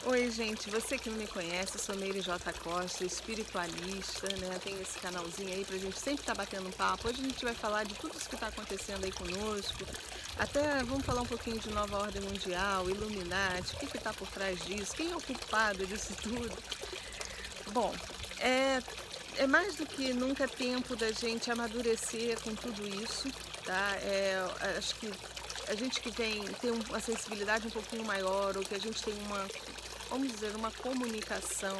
Oi, gente, você que não me conhece, eu sou Meire J. Costa, espiritualista, né? Tem esse canalzinho aí pra gente sempre estar batendo um papo. Hoje a gente vai falar de tudo isso que está acontecendo aí conosco. Até vamos falar um pouquinho de nova ordem mundial, Illuminati, o que está por trás disso, quem é o culpado disso tudo. Bom, é, é mais do que nunca tempo da gente amadurecer com tudo isso, tá? Acho que a gente que tem uma sensibilidade um pouquinho maior, ou que a gente tem uma, vamos dizer, uma comunicação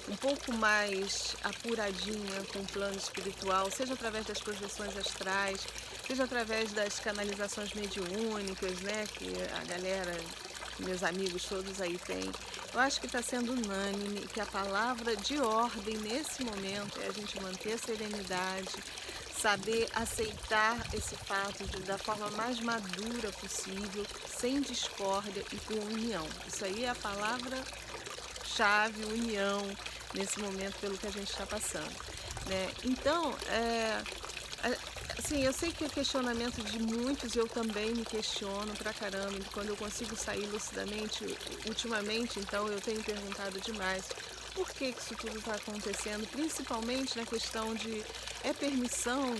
um pouco mais apuradinha com o plano espiritual, seja através das projeções astrais, seja através das canalizações mediúnicas, né, que a galera, meus amigos todos aí têm. Eu acho que está sendo unânime que a palavra de ordem nesse momento é a gente manter a serenidade, saber aceitar esse fato da forma mais madura possível, sem discórdia e com união. Isso aí é a palavra-chave, união, nesse momento pelo que a gente está passando, né? Então, assim, eu sei que é questionamento de muitos, eu também me questiono pra caramba, e quando eu consigo sair lucidamente, ultimamente, então eu tenho perguntado demais por que isso tudo está acontecendo, principalmente na questão de permissão,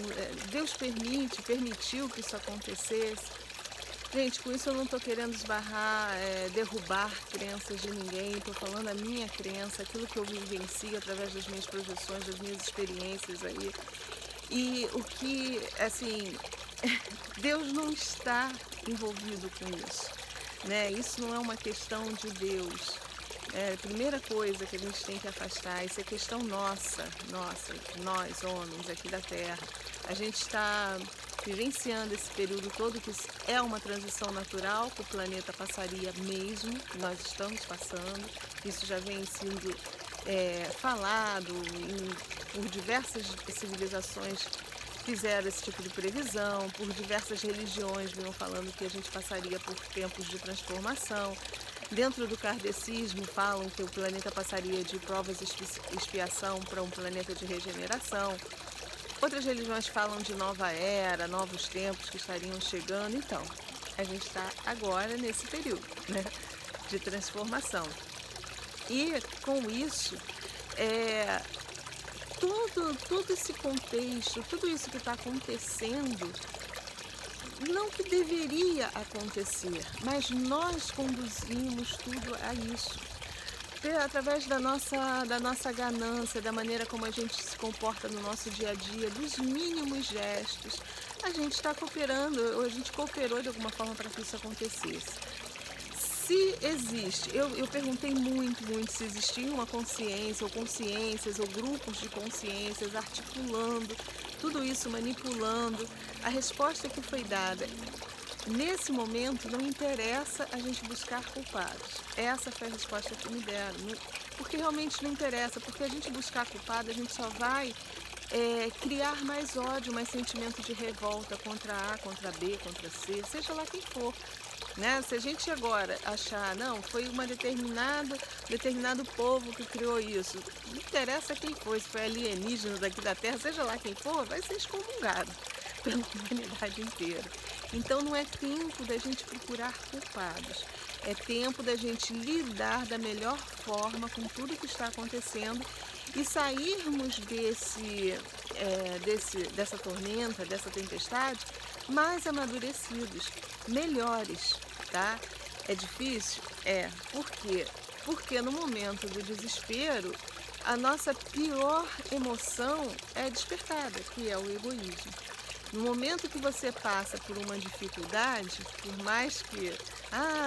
Deus permitiu que isso acontecesse. Gente, com isso eu não estou querendo esbarrar, derrubar crenças de ninguém, estou falando a minha crença, aquilo que eu vivencio através das minhas projeções, das minhas experiências aí. E o que, assim, Deus não está envolvido com isso, né? Isso não é uma questão de Deus. A primeira coisa que a gente tem que afastar, isso é questão nossa, nós, homens aqui da Terra. A gente está vivenciando esse período todo que é uma transição natural que o planeta passaria mesmo, nós estamos passando, isso já vem sendo falado por diversas civilizações, fizeram esse tipo de previsão, por diversas religiões vinham falando que a gente passaria por tempos de transformação. Dentro do kardecismo falam que o planeta passaria de provas e expiação para um planeta de regeneração. Outras religiões falam de nova era, novos tempos que estariam chegando. Então, a gente está agora nesse período, né, de transformação. E com isso, todo esse contexto, tudo isso que está acontecendo, não que deveria acontecer, mas nós conduzimos tudo a isso. Através da nossa ganância, da maneira como a gente se comporta no nosso dia a dia, dos mínimos gestos, a gente está cooperando, ou a gente cooperou de alguma forma para que isso acontecesse. Se existe, eu perguntei muito se existia uma consciência, ou consciências, ou grupos de consciências articulando, tudo isso manipulando. A resposta que foi dada, nesse momento não interessa a gente buscar culpados. Essa foi a resposta que me deram, porque realmente não interessa, porque a gente buscar culpado, a gente só vai criar mais ódio, mais sentimento de revolta contra A, contra B, contra C, seja lá quem for. Né? Se a gente agora achar, não, foi determinado povo que criou isso, não interessa quem foi, se foi alienígena daqui da Terra, seja lá quem for, vai ser excomungado pela humanidade inteira. Então não é tempo da gente procurar culpados, é tempo da gente lidar da melhor forma com tudo que está acontecendo e sairmos dessa tormenta, dessa tempestade, mais amadurecidos, melhores, tá? É difícil? É. Por quê? Porque no momento do desespero, a nossa pior emoção é despertada, que é o egoísmo. No momento que você passa por uma dificuldade, por mais que,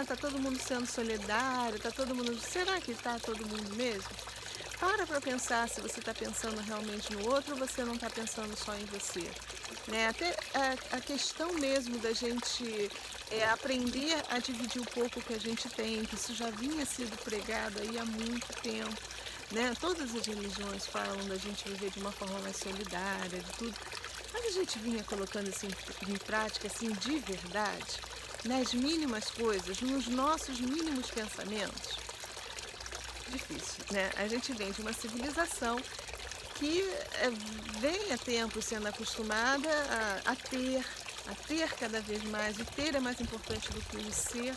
tá todo mundo sendo solidário, tá todo mundo, será que tá todo mundo mesmo? Para pensar se você está pensando realmente no outro ou você não está pensando só em você. Né? Até a questão mesmo da gente aprender a dividir o pouco que a gente tem, que isso já vinha sendo pregado aí há muito tempo. Né? Todas as religiões falam da gente viver de uma forma mais solidária, de tudo. Mas a gente vinha colocando isso em prática, assim, de verdade, nas mínimas coisas, nos nossos mínimos pensamentos. Difícil, né? A gente vem de uma civilização que vem há tempo sendo acostumada a ter cada vez mais. O ter é mais importante do que o ser,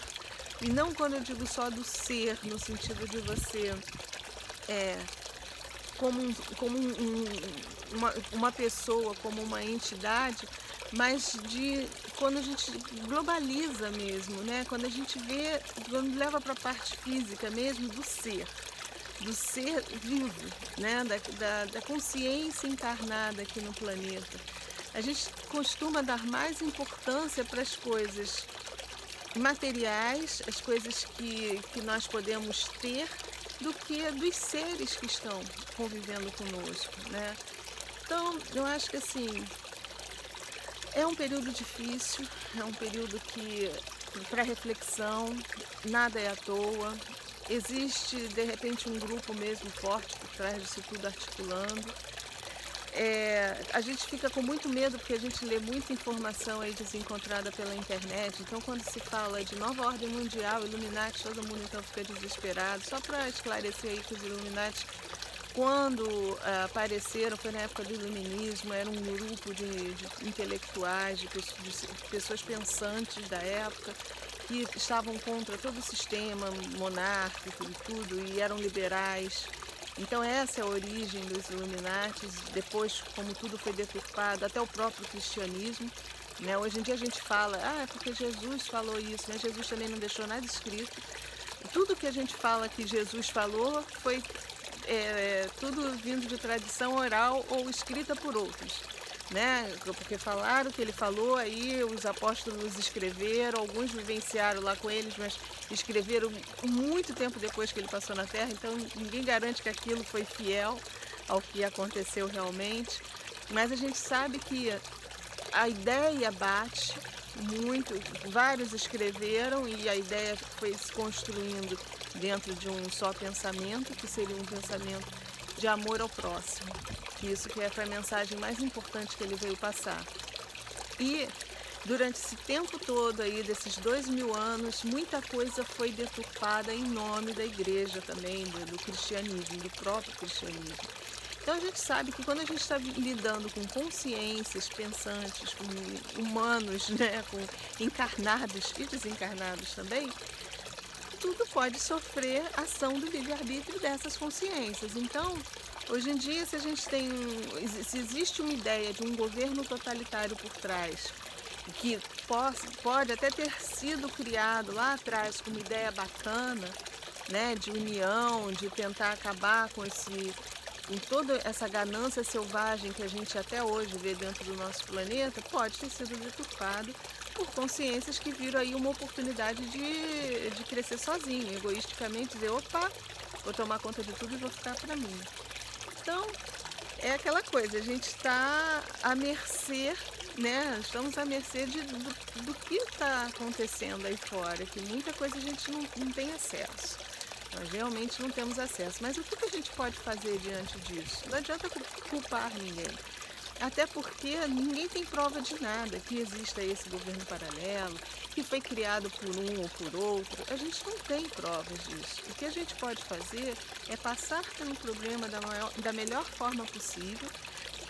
E não quando eu digo só do ser, no sentido de você é, uma pessoa, como uma entidade, mas de quando a gente globaliza mesmo, né? Quando a gente vê, quando leva para a parte física mesmo do ser vivo, né? Da consciência encarnada aqui no planeta. A gente costuma dar mais importância para as coisas materiais, as coisas que nós podemos ter, do que dos seres que estão convivendo conosco, né? Então, eu acho que assim, é um período difícil, é um período que, para reflexão, nada é à toa. Existe, de repente, um grupo mesmo forte por trás disso tudo articulando. A gente fica com muito medo porque a gente lê muita informação aí desencontrada pela internet. Então, quando se fala de nova ordem mundial, Illuminati, todo mundo então fica desesperado. Só para esclarecer aí que os Illuminati, quando apareceram, foi na época do Iluminismo, era um grupo de intelectuais, de pessoas pensantes da época, que estavam contra todo o sistema monárquico e tudo, e eram liberais. Então essa é a origem dos Illuminati. Depois, como tudo foi deturpado, até o próprio cristianismo, né? Hoje em dia a gente fala, é porque Jesus falou isso, né? Jesus também não deixou nada escrito. Tudo que a gente fala que Jesus falou foi tudo vindo de tradição oral ou escrita por outros, né? Porque falaram que ele falou, aí os apóstolos escreveram, alguns vivenciaram lá com eles, mas escreveram muito tempo depois que ele passou na Terra, então ninguém garante que aquilo foi fiel ao que aconteceu realmente. Mas a gente sabe que a ideia bate muito, vários escreveram e a ideia foi se construindo dentro de um só pensamento, que seria um pensamento de amor ao próximo. Isso que foi a mensagem mais importante que ele veio passar. E durante esse tempo todo aí, desses 2000 anos, muita coisa foi deturpada em nome da igreja também, do cristianismo, do próprio cristianismo. Então a gente sabe que quando a gente está lidando com consciências pensantes, com humanos, né, com encarnados e desencarnados também, tudo pode sofrer ação do livre-arbítrio dessas consciências. Então, hoje em dia, se existe uma ideia de um governo totalitário por trás, que pode até ter sido criado lá atrás como ideia bacana, né, de união, de tentar acabar com toda essa ganância selvagem que a gente até hoje vê dentro do nosso planeta, pode ter sido deturpado por consciências que viram aí uma oportunidade de crescer sozinho, egoisticamente, dizer, opa, vou tomar conta de tudo e vou ficar para mim. Então, é aquela coisa, a gente está à mercê, né? Estamos à mercê do que está acontecendo aí fora, que muita coisa a gente não tem acesso. Nós realmente não temos acesso. Mas o que a gente pode fazer diante disso? Não adianta culpar ninguém. Até porque ninguém tem prova de nada, que exista esse governo paralelo, que foi criado por um ou por outro. A gente não tem provas disso. O que a gente pode fazer é passar pelo problema da melhor forma possível,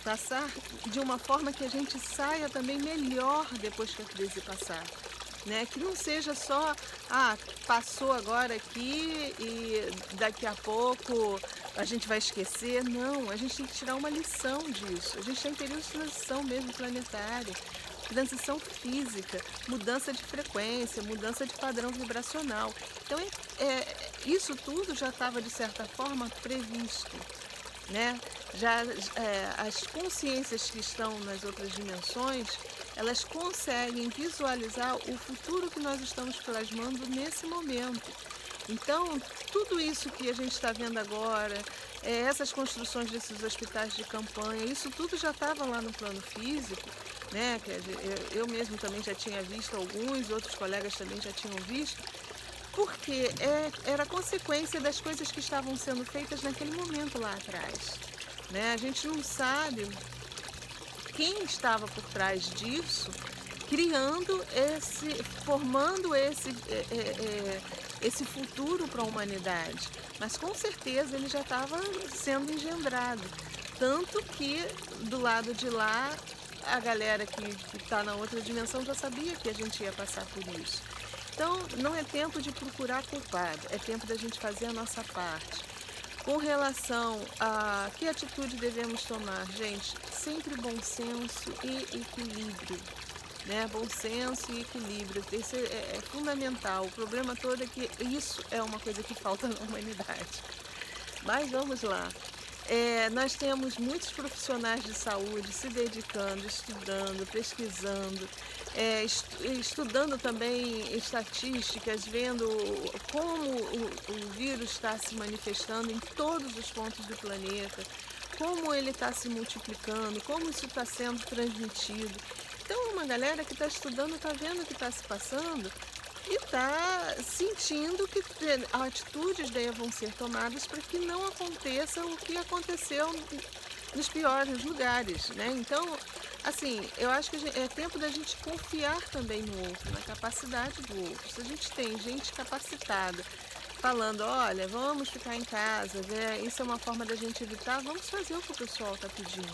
passar de uma forma que a gente saia também melhor depois que a crise passar. Né? Que não seja só, passou agora aqui e daqui a pouco a gente vai esquecer. Não, a gente tem que tirar uma lição disso. A gente tem período de transição mesmo planetária, transição física, mudança de frequência, mudança de padrão vibracional. Então, isso tudo já estava, de certa forma, previsto. Né? As consciências que estão nas outras dimensões, elas conseguem visualizar o futuro que nós estamos plasmando nesse momento. Então, tudo isso que a gente está vendo agora, essas construções desses hospitais de campanha, isso tudo já estava lá no plano físico, né? Eu mesmo também já tinha visto alguns, outros colegas também já tinham visto, porque era consequência das coisas que estavam sendo feitas naquele momento lá atrás. Né? A gente não sabe quem estava por trás disso, formando esse futuro para a humanidade. Mas com certeza ele já estava sendo engendrado. Tanto que do lado de lá, a galera que está na outra dimensão já sabia que a gente ia passar por isso. Então, não é tempo de procurar culpado, é tempo da gente fazer a nossa parte. Com relação a que atitude devemos tomar, gente, sempre bom senso e equilíbrio, né? Bom senso e equilíbrio, esse é fundamental. O problema todo é que isso é uma coisa que falta na humanidade. Mas vamos lá. Nós temos muitos profissionais de saúde se dedicando, estudando, pesquisando, estudando também estatísticas, vendo como o vírus está se manifestando em todos os pontos do planeta, como ele está se multiplicando, como isso está sendo transmitido. Então, uma galera que está estudando está vendo o que está se passando e está sentindo que atitudes devam ser tomadas para que não aconteça o que aconteceu nos piores lugares, né? Então, assim, eu acho que é tempo da gente confiar também no outro, na capacidade do outro. Se a gente tem gente capacitada falando, olha, vamos ficar em casa, né? Isso é uma forma da gente evitar, vamos fazer o que o pessoal está pedindo,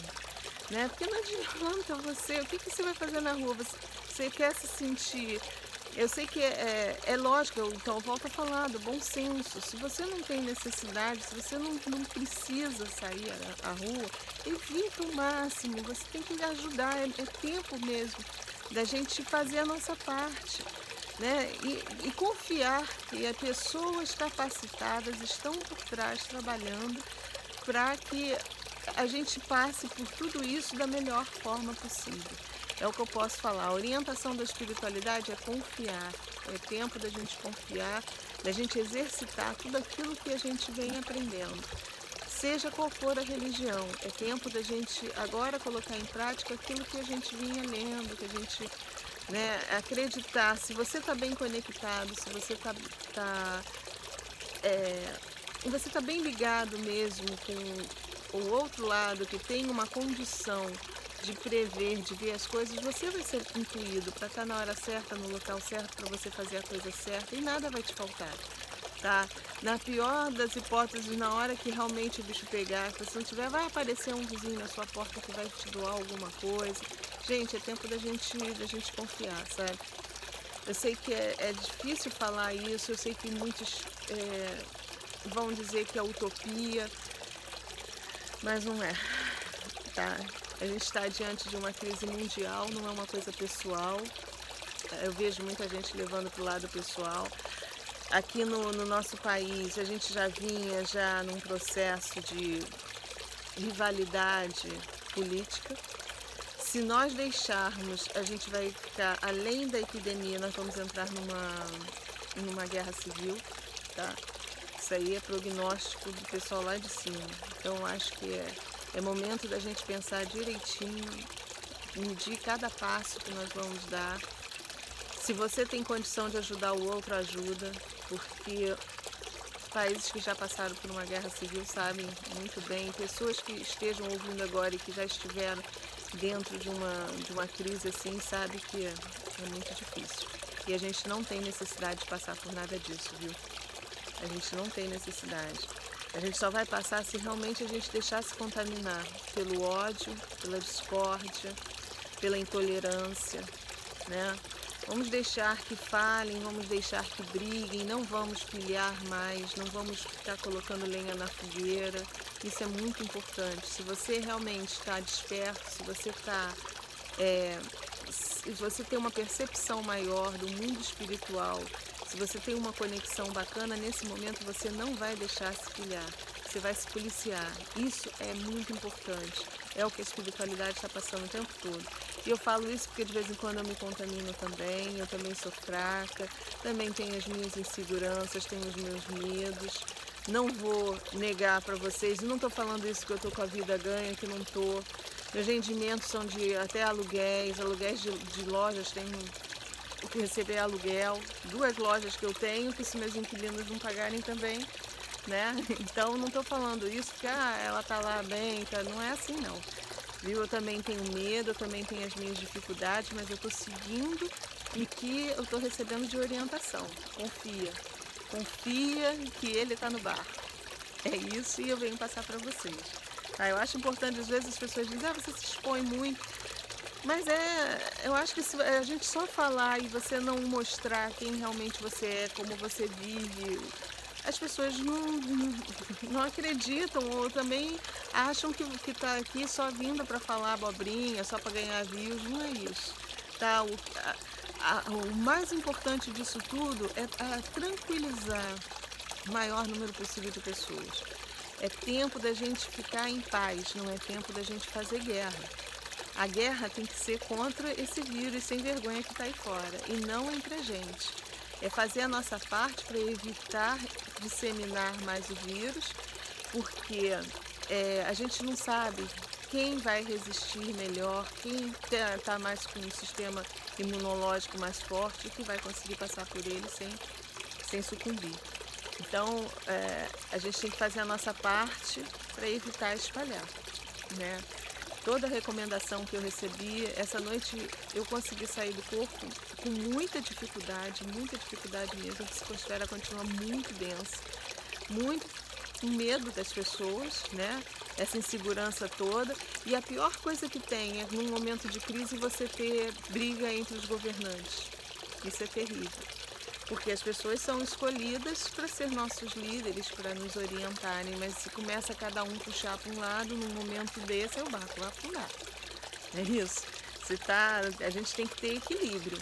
né? Porque não adianta o que você vai fazer na rua? Você quer se sentir. Eu sei que é lógico, então eu volto a falar do bom senso. Se você não tem necessidade, se você não precisa sair à rua, evita o máximo, você tem que ajudar, é tempo mesmo da gente fazer a nossa parte, né? E confiar que as pessoas capacitadas estão por trás trabalhando para que a gente passe por tudo isso da melhor forma possível. É o que eu posso falar. A orientação da espiritualidade é confiar. É tempo da gente confiar, da gente exercitar tudo aquilo que a gente vem aprendendo. Seja qual for a religião, é tempo da gente agora colocar em prática aquilo que a gente vinha lendo, que a gente, né, acreditar. Se você está bem conectado, se você está bem ligado mesmo com o outro lado, que tem uma condição de prever, de ver as coisas, você vai ser intuído para estar na hora certa, no local certo, para você fazer a coisa certa e nada vai te faltar, tá? Na pior das hipóteses, na hora que realmente o bicho pegar, que você não tiver, vai aparecer um vizinho na sua porta que vai te doar alguma coisa. Gente, é tempo da gente confiar, sabe? Eu sei que é difícil falar isso, eu sei que muitos vão dizer que é utopia, mas não é, tá? A gente está diante de uma crise mundial, não é uma coisa pessoal. Eu vejo muita gente levando para o lado pessoal. Aqui no nosso país, a gente já vinha num processo de rivalidade política. Se nós deixarmos, a gente vai ficar, além da epidemia, nós vamos entrar numa guerra civil, tá? Isso aí é prognóstico do pessoal lá de cima. Então, eu acho que é momento da gente pensar direitinho, medir cada passo que nós vamos dar. Se você tem condição de ajudar o outro, ajuda, porque países que já passaram por uma guerra civil sabem muito bem, pessoas que estejam ouvindo agora e que já estiveram dentro de uma crise assim, sabem que é muito difícil. E a gente não tem necessidade de passar por nada disso, viu? A gente não tem necessidade. A gente só vai passar se realmente a gente deixar se contaminar pelo ódio, pela discórdia, pela intolerância, né? Vamos deixar que falem, vamos deixar que briguem, não vamos pilhar mais, não vamos ficar colocando lenha na fogueira. Isso é muito importante. Se você realmente está desperto, se você tem uma percepção maior do mundo espiritual, se você tem uma conexão bacana, nesse momento você não vai deixar se pilhar, você vai se policiar. Isso é muito importante, é o que a espiritualidade está passando o tempo todo. E eu falo isso porque de vez em quando eu me contamino também, eu também sou fraca, também tenho as minhas inseguranças, tenho os meus medos. Não vou negar para vocês, e não estou falando isso que eu estou com a vida ganha, que não estou. Meus rendimentos são de até aluguéis de lojas, tenho que receber aluguel, 2 lojas que eu tenho, que se meus inquilinos não pagarem também, né? Então não estou falando isso porque ela está lá bem, tá? Não é assim não. Viu? Eu também tenho medo, eu também tenho as minhas dificuldades, mas eu estou seguindo o que eu estou recebendo de orientação. Confia que ele está no barco. É isso e eu venho passar para vocês. Tá? Eu acho importante, às vezes as pessoas dizem, você se expõe muito. Mas eu acho que se a gente só falar e você não mostrar quem realmente você é, como você vive, as pessoas não acreditam ou também acham que tá aqui só vindo para falar abobrinha, só para ganhar views, não é isso, tá? O mais importante disso tudo é tranquilizar o maior número possível de pessoas. É tempo da gente ficar em paz, não é tempo da gente fazer guerra. A guerra tem que ser contra esse vírus sem vergonha que está aí fora e não entre a gente. É fazer a nossa parte para evitar disseminar mais o vírus, porque a gente não sabe quem vai resistir melhor, quem está mais com um sistema imunológico mais forte e que vai conseguir passar por ele sem sucumbir. Então, a gente tem que fazer a nossa parte para evitar espalhar, né? Toda a recomendação que eu recebi, essa noite eu consegui sair do corpo com muita dificuldade mesmo. A psicosfera continua muito densa, muito medo das pessoas, né? Essa insegurança toda. E a pior coisa que tem é, num momento de crise, você ter briga entre os governantes. Isso é terrível. Porque as pessoas são escolhidas para ser nossos líderes, para nos orientarem, mas se começa cada um puxar para um lado, num momento desse, o barco vai afundar. É isso. A gente tem que ter equilíbrio.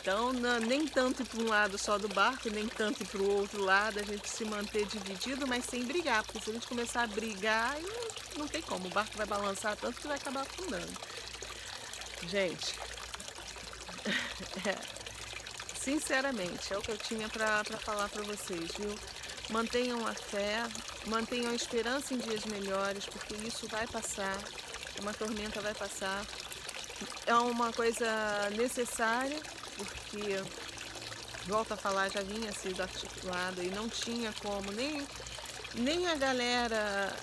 Então, nem tanto ir para um lado só do barco, nem tanto ir para o outro lado, a gente se manter dividido, mas sem brigar, porque se a gente começar a brigar, não tem como, o barco vai balançar tanto que vai acabar afundando. Gente, sinceramente, é o que eu tinha para falar para vocês, viu? Mantenham a fé, mantenham a esperança em dias melhores, porque isso vai passar, uma tormenta vai passar. É uma coisa necessária, porque, volto a falar, já vinha sido articulado e não tinha como, nem a galera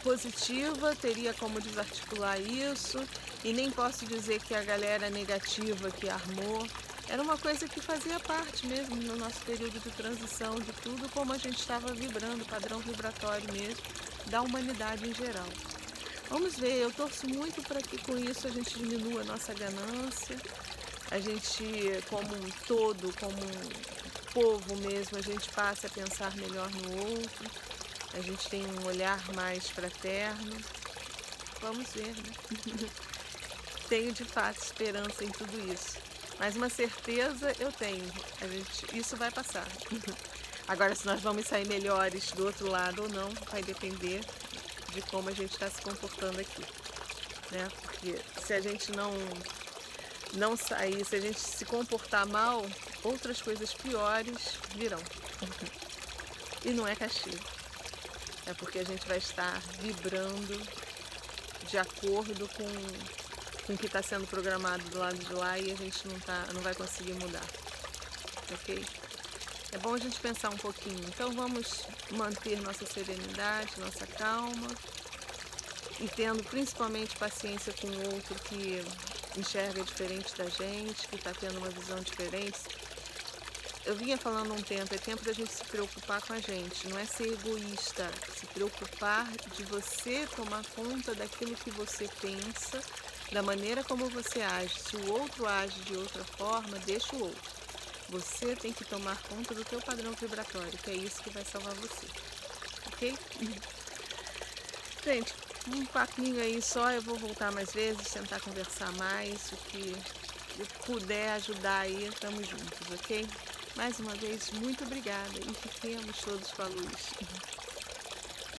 positiva teria como desarticular isso, e nem posso dizer que a galera negativa que armou. Era uma coisa que fazia parte mesmo no nosso período de transição, de tudo como a gente estava vibrando, padrão vibratório mesmo, da humanidade em geral. Vamos ver, eu torço muito para que com isso a gente diminua a nossa ganância, a gente como um todo, como um povo mesmo, a gente passe a pensar melhor no outro, a gente tem um olhar mais fraterno. Vamos ver, né? Tenho de fato esperança em tudo isso. Mas uma certeza eu tenho, isso vai passar. Agora, se nós vamos sair melhores do outro lado ou não, vai depender de como a gente está se comportando aqui, né? Porque se a gente não sair, se a gente se comportar mal, outras coisas piores virão. E não é castigo, é porque a gente vai estar vibrando de acordo com o que está sendo programado do lado de lá e a gente não vai conseguir mudar, ok? É bom a gente pensar um pouquinho. Então vamos manter nossa serenidade, nossa calma e tendo principalmente paciência com o outro que enxerga diferente da gente, que está tendo uma visão diferente. Eu vinha falando há um tempo, é tempo da gente se preocupar com a gente, não é ser egoísta, se preocupar de você tomar conta daquilo que você pensa, da maneira como você age. Se o outro age de outra forma, deixa o outro. Você tem que tomar conta do teu padrão vibratório, que é isso que vai salvar você, ok? Gente, um papinho aí só, eu vou voltar mais vezes, tentar conversar mais, o que eu puder ajudar aí, estamos juntos, ok? Mais uma vez, muito obrigada e fiquemos todos com a luz.